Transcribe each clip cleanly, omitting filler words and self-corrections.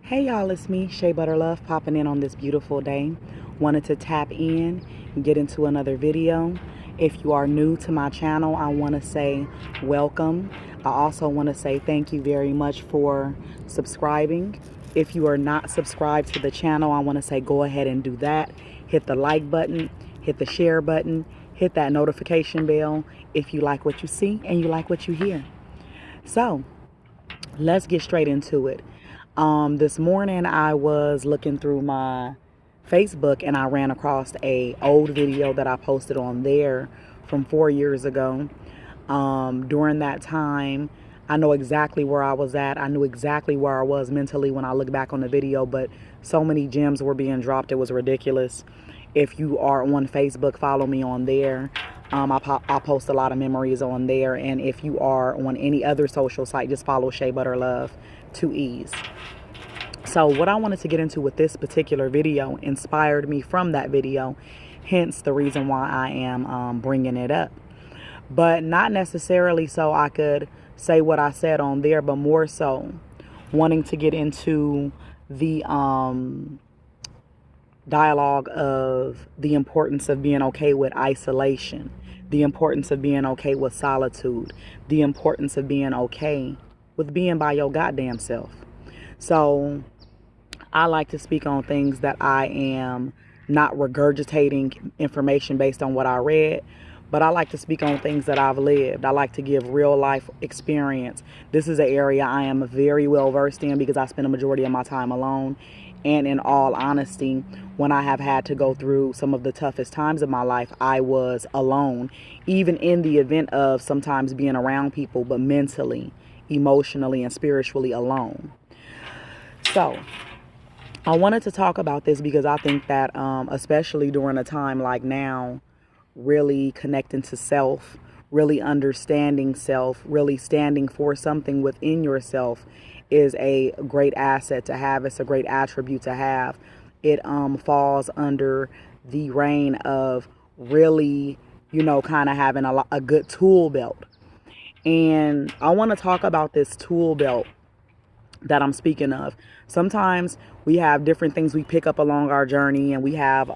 Hey y'all, it's me, Shea Butterlove, popping in on this beautiful day. Wanted to tap in and get into another video. If you are new to my channel, I want to say welcome. I also want to say thank you very much for subscribing. If you are not subscribed to the channel, I want to say go ahead and do that. Hit the like button, hit the share button, hit that notification bell if you like what you see and you like what you hear. So, let's get straight into it. This morning I was looking through my Facebook and I ran across a old video that I posted on there from 4 years ago. During that time, I know exactly where I was at. I knew exactly where I was mentally when I look back on the video, but so many gems were being dropped. It was ridiculous. If you are on Facebook, follow me on there. I post a lot of memories on there. And if you are on any other social site, just follow Shea Butterlove to ease. So what I wanted to get into with this particular video inspired me from that video, hence the reason why I am bringing it up. But not necessarily so I could say what I said on there, but more so wanting to get into the dialogue of the importance of being okay with isolation, the importance of being okay with solitude, the importance of being okay with being by your goddamn self. So I like to speak on things that I am not regurgitating information based on what I read, but I like to speak on things that I've lived. I like to give real life experience. This is an area I am very well versed in because I spend a majority of my time alone. And in all honesty, when I have had to go through some of the toughest times of my life, I was alone, even in the event of sometimes being around people, but mentally, emotionally, and spiritually alone. So I wanted to talk about this because I think that especially during a time like now, really connecting to self, really understanding self, really standing for something within yourself is a great asset to have. It's a great attribute to have. It falls under the reign of really, kind of having a good tool belt. And I want to talk about this tool belt that I'm speaking of. Sometimes we have different things we pick up along our journey, and we have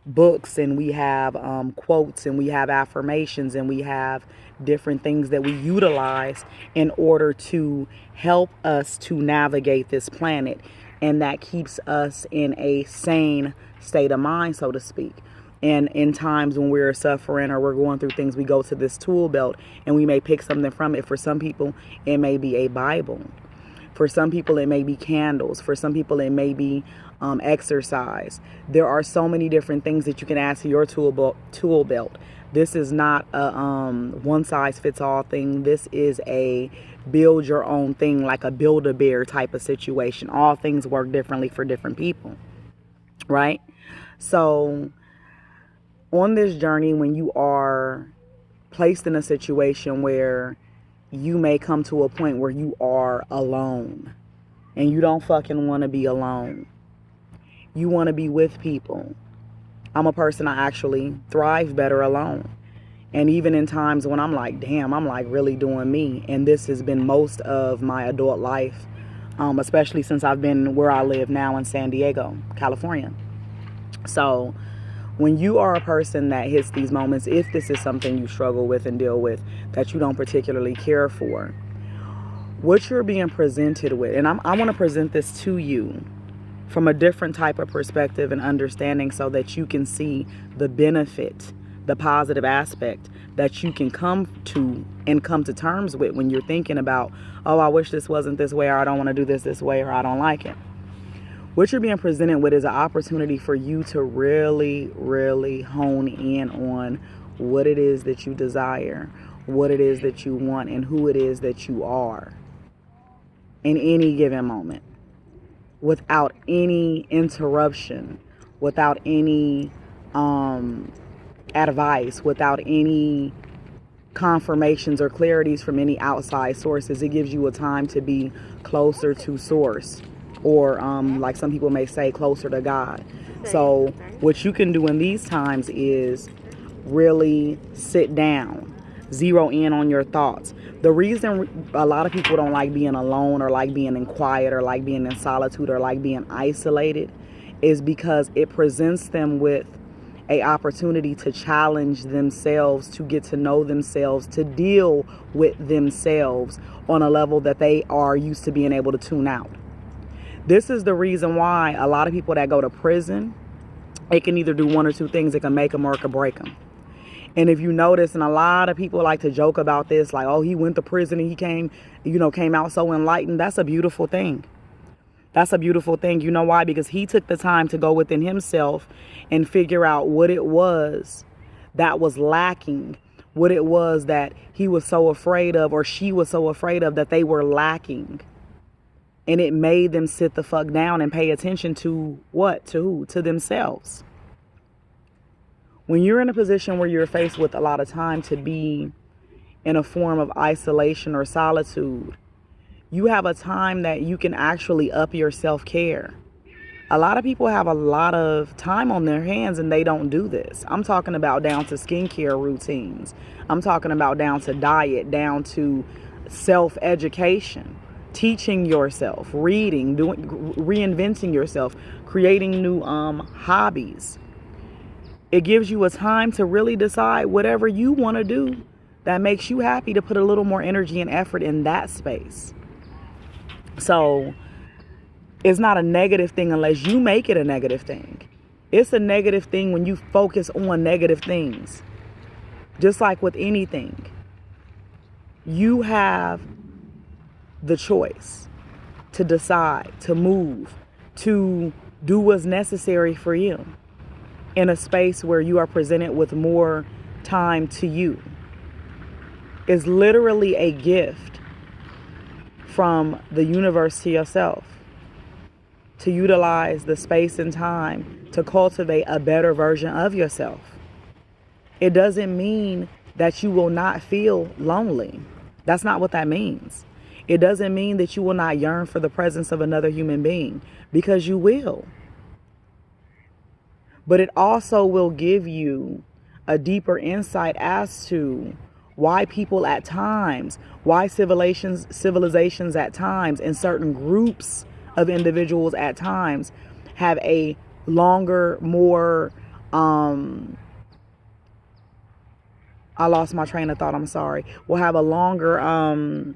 books, and we have quotes, and we have affirmations, and we have different things that we utilize in order to help us to navigate this planet, and that keeps us in a sane state of mind, so to speak. And in times when we're suffering or we're going through things, we go to this tool belt and we may pick something from it. For some people, it may be a Bible. For some people, it may be candles. For some people, it may be exercise. There are so many different things that you can add to your tool belt. This is not a one-size-fits-all thing. This is a build your own thing, like a Build-A-Bear type of situation. All things work differently for different people, right? So on this journey, when you are placed in a situation where you may come to a point where you are alone and you don't fucking want to be alone. You want to be with people. I'm a person, I actually thrive better alone. And even in times when I'm like, damn, I'm like really doing me. And this has been most of my adult life, especially since I've been where I live now in San Diego, California. So when you are a person that hits these moments, if this is something you struggle with and deal with that you don't particularly care for, what you're being presented with, and I want to present this to you from a different type of perspective and understanding so that you can see the benefit, the positive aspect that you can come to terms with when you're thinking about, oh, I wish this wasn't this way, or I don't want to do this way, or I don't like it. What you're being presented with is an opportunity for you to really, really hone in on what it is that you desire, what it is that you want, and who it is that you are in any given moment, without any interruption, without any advice, without any confirmations or clarities from any outside sources. It gives you a time to be closer to source, or like some people may say, closer to God. So what you can do in these times is really sit down, zero in on your thoughts, The reason a lot of people don't like being alone or like being in quiet or like being in solitude or like being isolated is because it presents them with a opportunity to challenge themselves, to get to know themselves, to deal with themselves on a level that they are used to being able to tune out. This is the reason why a lot of people that go to prison, it can either do one or two things. It can make them or it can break them. And if you notice, and a lot of people like to joke about this, like, oh, he went to prison and he came out so enlightened. That's a beautiful thing. That's a beautiful thing. You know why? Because he took the time to go within himself and figure out what it was that was lacking, what it was that he was so afraid of, or she was so afraid of, that they were lacking. And it made them sit the fuck down and pay attention to what? To who? To themselves. When you're in a position where you're faced with a lot of time to be in a form of isolation or solitude, you have a time that you can actually up your self-care. A lot of people have a lot of time on their hands and they don't do this. I'm talking about down to skincare routines. I'm talking about down to diet, down to self-education, teaching yourself, reading, reinventing yourself, creating new hobbies. It gives you a time to really decide whatever you want to do that makes you happy, to put a little more energy and effort in that space. So it's not a negative thing unless you make it a negative thing. It's a negative thing when you focus on negative things. Just like with anything, you have the choice to decide, to move, to do what's necessary for you in a space where you are presented with more time to you. It's literally a gift from the universe to yourself to utilize the space and time to cultivate a better version of yourself. It doesn't mean that you will not feel lonely. That's not what that means. It doesn't mean that you will not yearn for the presence of another human being, because you will. But it also will give you a deeper insight as to why people at times, why civilizations at times, and certain groups of individuals at times have a longer, more, I lost my train of thought, I'm sorry, will have a longer,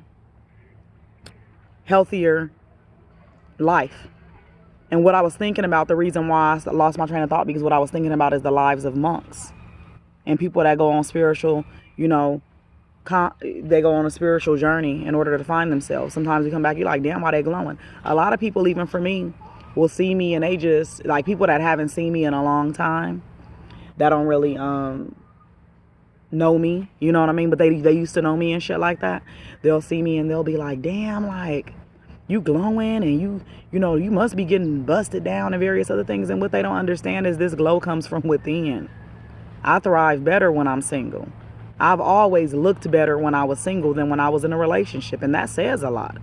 healthier life. And what I was thinking about, the reason why I lost my train of thought, because what I was thinking about is the lives of monks and people that go on spiritual, they go on a spiritual journey in order to find themselves. Sometimes you come back, you're like, damn, why they glowing? A lot of people, even for me, will see me and they just, like, people that haven't seen me in a long time, that don't really know me, you know what I mean? But they used to know me and shit like that. They'll see me and they'll be like, damn, like, you glowing, and you must be getting busted down and various other things. And what they don't understand is this glow comes from within. I thrive better when I'm single. I've always looked better when I was single than when I was in a relationship. And that says a lot.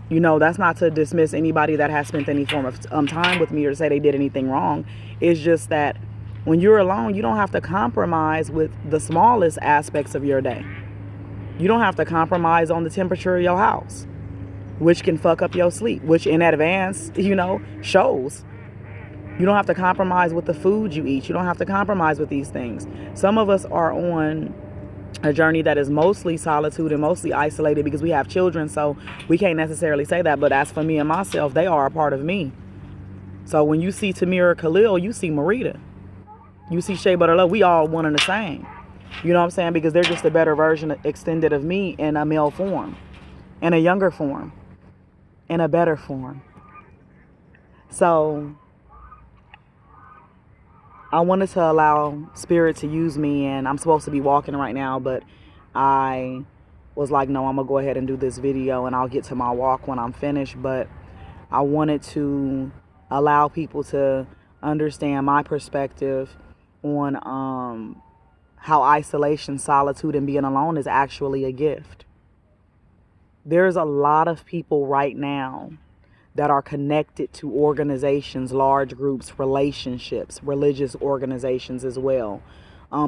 That's not to dismiss anybody that has spent any form of time with me or say they did anything wrong. It's just that when you're alone, you don't have to compromise with the smallest aspects of your day. You don't have to compromise on the temperature of your house, which can fuck up your sleep, which in advance, shows. You don't have to compromise with the food you eat. You don't have to compromise with these things. Some of us are on a journey that is mostly solitude and mostly isolated because we have children, so we can't necessarily say that. But as for me and myself, they are a part of me. So when you see Tamira Khalil, you see Marita. You see Shea Butter Love, we all one and the same. You know what I'm saying? Because they're just a better version extended of me in a male form, in a younger form, in a better form. So I wanted to allow Spirit to use me, and I'm supposed to be walking right now, but I was like, no, I'm going to go ahead and do this video and I'll get to my walk when I'm finished. But I wanted to allow people to understand my perspective on how isolation, solitude, and being alone is actually a gift. There's a lot of people right now that are connected to organizations, large groups, relationships, religious organizations as well,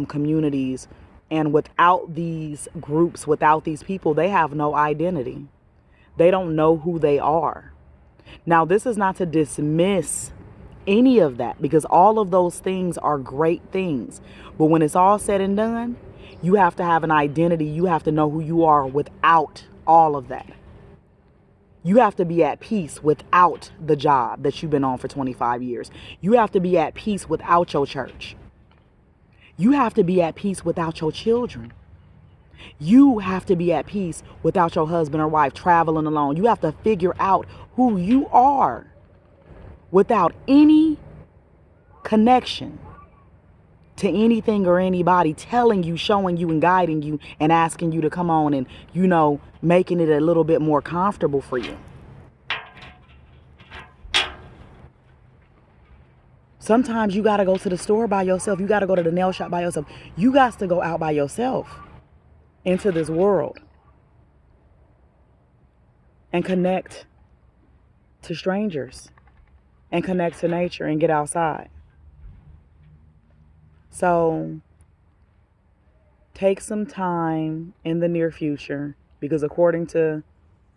communities, And without these groups, without these people, they have no identity. They don't know who they are. Now, this is not to dismiss any of that, because all of those things are great things. But when it's all said and done, you have to have an identity. You have to know who you are without all of that. You have to be at peace without the job that you've been on for 25 years. You have to be at peace without your church. You have to be at peace without your children. You have to be at peace without your husband or wife traveling alone. You have to figure out who you are without any connection to anything or anybody telling you, showing you, and guiding you and asking you to come on and, making it a little bit more comfortable for you. Sometimes you got to go to the store by yourself. You got to go to the nail shop by yourself. You got to go out by yourself into this world and connect to strangers and connect to nature and get outside. So take some time in the near future, because according to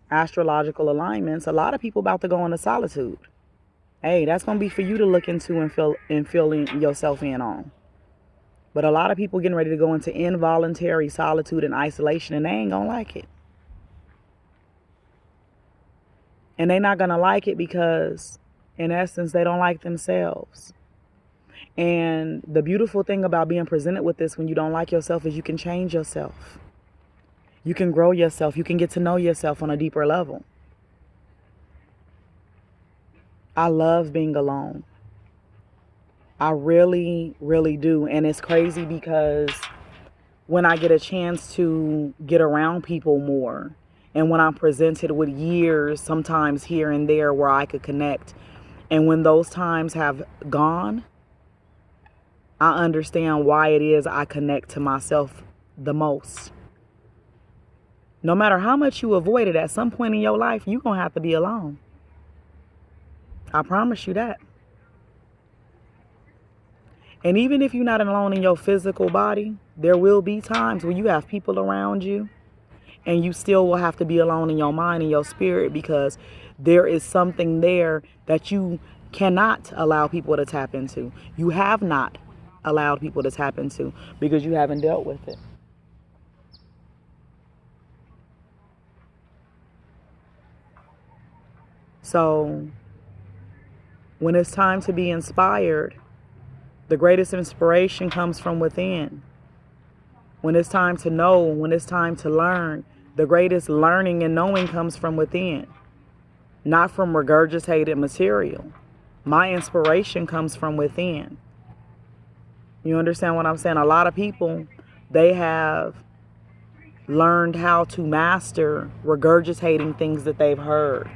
astrological alignments, a lot of people about to go into solitude. Hey, that's going to be for you to look into and fill yourself in on. But a lot of people getting ready to go into involuntary solitude and isolation, and they ain't going to like it. And they're not going to like it because, in essence, they don't like themselves. And the beautiful thing about being presented with this when you don't like yourself is you can change yourself. You can grow yourself. You can get to know yourself on a deeper level. I love being alone. I really, really do. And it's crazy because when I get a chance to get around people more, and when I'm presented with years, sometimes here and there, where I could connect, and when those times have gone, I understand why it is I connect to myself the most. No matter how much you avoid it, at some point in your life, you're going to have to be alone. I promise you that. And even if you're not alone in your physical body, there will be times where you have people around you, and you still will have to be alone in your mind and your spirit, because there is something there that you cannot allow people to tap into. You have not allowed people to tap into because you haven't dealt with it. So when it's time to be inspired, the greatest inspiration comes from within. When it's time to know, when it's time to learn, the greatest learning and knowing comes from within, not from regurgitated material. My inspiration comes from within. You understand what I'm saying? A lot of people, they have learned how to master regurgitating things that they've heard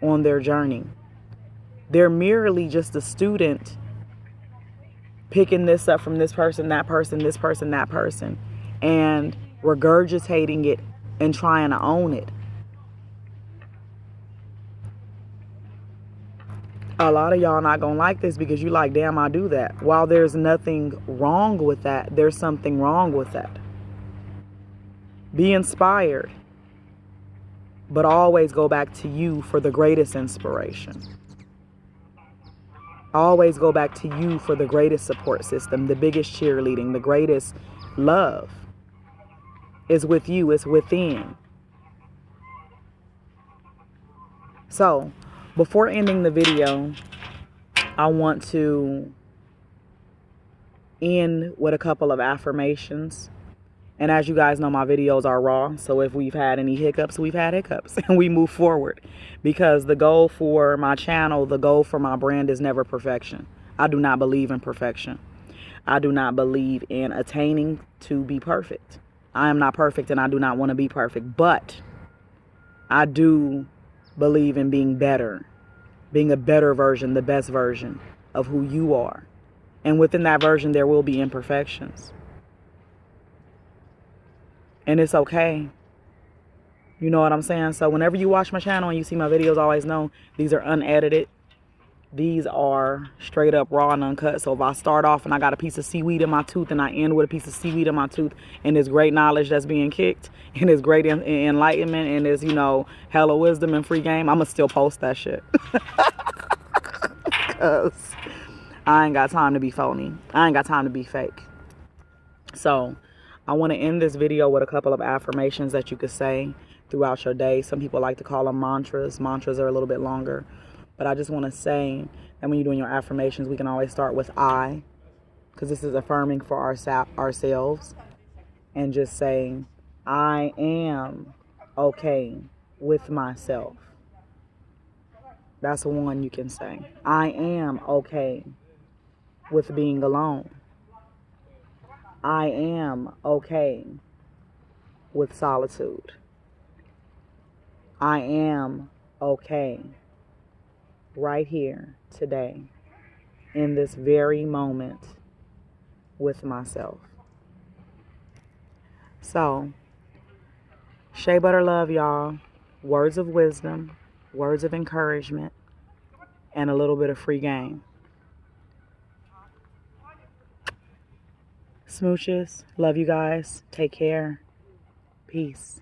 on their journey. They're merely just a student picking this up from this person, that person, this person, that person, and regurgitating it and trying to own it. A lot of y'all not gonna like this because you like, damn, I do that. While there's nothing wrong with that, there's something wrong with that. Be inspired, but always go back to you for the greatest inspiration. Always go back to you for the greatest support system, the biggest cheerleading, the greatest love is with you, it's within. So, before ending the video, I want to end with a couple of affirmations. And as you guys know, my videos are raw. So if we've had any hiccups, we've had hiccups. And we move forward. Because the goal for my channel, the goal for my brand is never perfection. I do not believe in perfection. I do not believe in attaining to be perfect. I am not perfect and I do not want to be perfect. But I do believe in being better. Being a better version, the best version of who you are. And within that version, there will be imperfections. And it's okay. You know what I'm saying? So whenever you watch my channel and you see my videos, always know these are unedited. These are straight up raw and uncut. So if I start off and I got a piece of seaweed in my tooth and I end with a piece of seaweed in my tooth and there's great knowledge that's being kicked and there's great enlightenment and there's, hella wisdom and free game, I'm going to still post that shit. Because I ain't got time to be phony. I ain't got time to be fake. So I want to end this video with a couple of affirmations that you could say throughout your day. Some people like to call them mantras. Mantras are a little bit longer. But I just want to say that when you're doing your affirmations, we can always start with I, because this is affirming for ourselves. And just saying, I am okay with myself. That's one you can say. I am okay with being alone. I am okay with solitude. I am okay right here today in this very moment with myself. So, shea butter love, y'all. Words of wisdom, words of encouragement, and a little bit of free game. Smooches. Love you guys. Take care. Peace.